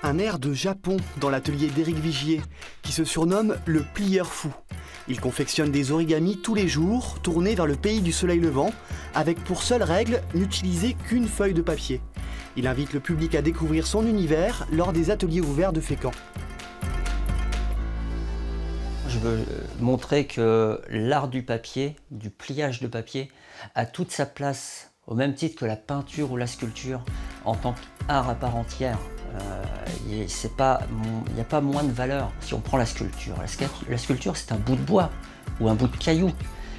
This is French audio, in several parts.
Un air de Japon dans l'atelier d'Éric Vigier, qui se surnomme le plieur fou. Il confectionne des origamis tous les jours, tournés vers le pays du soleil levant, avec pour seule règle n'utiliser qu'une feuille de papier. Il invite le public à découvrir son univers lors des ateliers ouverts de Fécamp. Je veux montrer que l'art du papier, du pliage de papier, a toute sa place, au même titre que la peinture ou la sculpture, en tant qu'art à part entière. Il n'y a pas moins de valeur si on prend la sculpture. La sculpture, c'est un bout de bois ou un bout de caillou.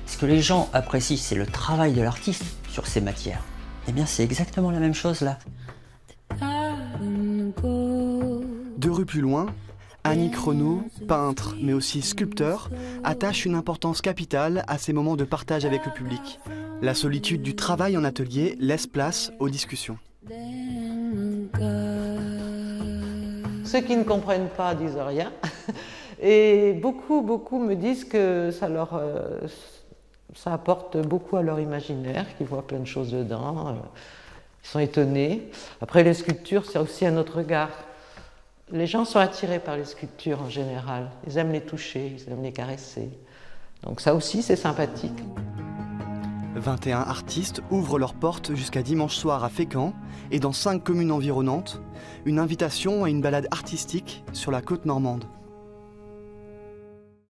Ce que les gens apprécient, c'est le travail de l'artiste sur ces matières. Eh bien, c'est exactement la même chose là. 2 rues plus loin, Annick Renaud, peintre mais aussi sculpteur, attache une importance capitale à ces moments de partage avec le public. La solitude du travail en atelier laisse place aux discussions. Ceux qui ne comprennent pas disent rien. Et beaucoup me disent que ça apporte beaucoup à leur imaginaire, qu'ils voient plein de choses dedans. Ils sont étonnés. Après, les sculptures, c'est aussi un autre regard. Les gens sont attirés par les sculptures en général. Ils aiment les toucher, ils aiment les caresser. Donc ça aussi, c'est sympathique. 21 artistes ouvrent leurs portes jusqu'à dimanche soir à Fécamp et dans 5 communes environnantes. Une invitation à une balade artistique sur la côte normande.